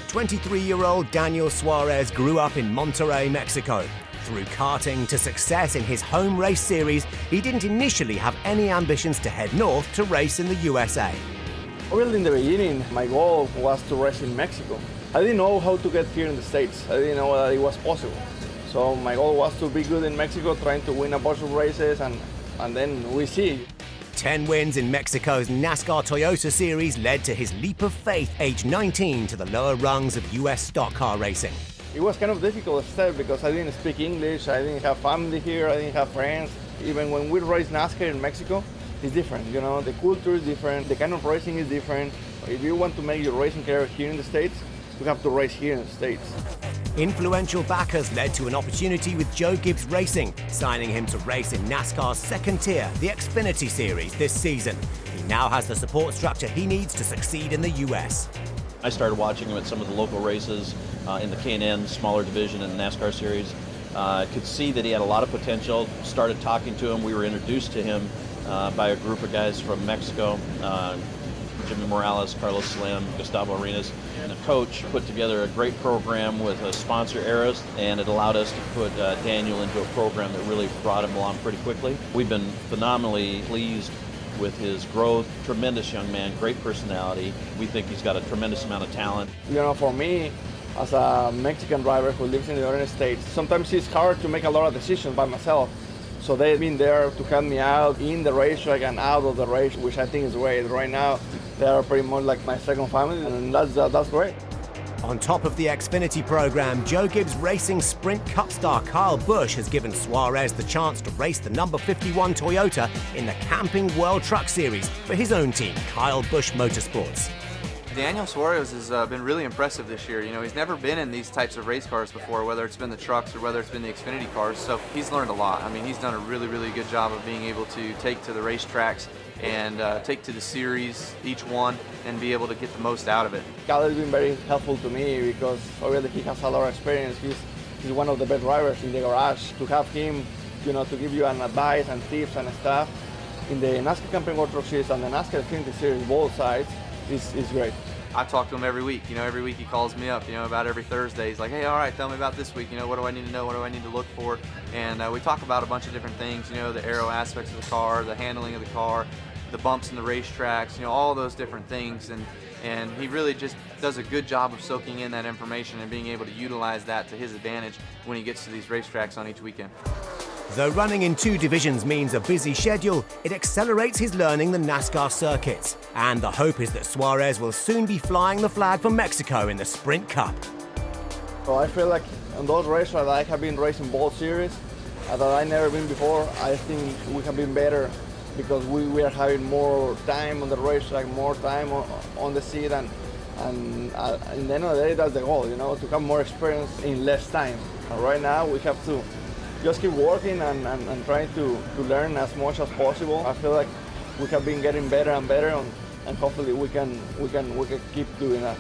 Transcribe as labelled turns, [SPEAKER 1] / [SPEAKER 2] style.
[SPEAKER 1] 23-year-old Daniel Suarez grew up in Monterrey, Mexico. Through karting to success in his home race series, he didn't initially have any ambitions to head north to race in the USA.
[SPEAKER 2] Really, in the beginning, my goal was to race in Mexico. I didn't know how to get here in the States. I didn't know that it was possible. So my goal was to be good in Mexico, trying to win a bunch of races, and then we see.
[SPEAKER 1] 10 wins in Mexico's NASCAR Toyota Series led to his leap of faith, age 19, to the lower rungs of US stock car racing.
[SPEAKER 2] It was kind of difficult step because I didn't speak English, I didn't have family here, I didn't have friends. Even when we race NASCAR in Mexico, it's different, you know, the culture is different, the kind of racing is different. If you want to make your racing career here in the States, you have to race here in the States.
[SPEAKER 1] Influential backers led to an opportunity with Joe Gibbs Racing, signing him to race in NASCAR's second tier, the Xfinity Series, this season. He now has the support structure he needs to succeed in the US.
[SPEAKER 3] I started watching him at some of the local races in the K&N smaller division in the NASCAR Series. Could see that he had a lot of potential, started talking to him. We were introduced to him by a group of guys from Mexico, Jimmy Morales, Carlos Slim, Gustavo Arenas, and a coach put together a great program with a sponsor, Aris, and it allowed us to put Daniel into a program that really brought him along pretty quickly. We've been phenomenally pleased with his growth. Tremendous young man, great personality. We think he's got a tremendous amount of talent.
[SPEAKER 2] You know, for me, as a Mexican driver who lives in the United States, sometimes it's hard to make a lot of decisions by myself. So they've been there to help me out in the racetrack and out of the race, which I think is great. Right now, they are pretty much like my second family, and that's great.
[SPEAKER 1] On top of the Xfinity program, Joe Gibbs Racing Sprint Cup star Kyle Busch has given Suarez the chance to race the number 51 Toyota in the Camping World Truck Series for his own team, Kyle Busch Motorsports.
[SPEAKER 4] Daniel Suarez has been really impressive this year. You know, he's never been in these types of race cars before, whether it's been the trucks or whether it's been the Xfinity cars, so he's learned a lot. I mean, he's done a really, really good job of being able to take to the racetracks and take to the series, each one, and be able to get the most out of it.
[SPEAKER 2] Kyle has been very helpful to me because obviously he has a lot of experience. He's one of the best drivers in the garage. To have him, you know, to give you an advice and tips and stuff in the NASCAR Camping World Truck Series and the NASCAR Xfinity Series, both sides, is great.
[SPEAKER 4] I talk to him every week. You know, every week he calls me up, you know, about every Thursday. He's like, hey, all right, tell me about this week. You know, what do I need to know? What do I need to look for? And we talk about a bunch of different things, you know, the aero aspects of the car, the handling of the car, the bumps in the racetracks, you know, all those different things. And he really just does a good job of soaking in that information and being able to utilize that to his advantage when he gets to these racetracks on each weekend.
[SPEAKER 1] Though running in two divisions means a busy schedule, it accelerates his learning the NASCAR circuits. And the hope is that Suarez will soon be flying the flag for Mexico in the Sprint Cup.
[SPEAKER 2] So I feel like on those races that I have been racing both series, that I've never been before, I think we have been better because we are having more time on the racetrack, more time on the seat, and at the end of the day, that's the goal, you know, to have more experience in less time. And right now, we have to just keep working and trying to learn as much as possible. I feel like we have been getting better and better, and hopefully we can keep doing that.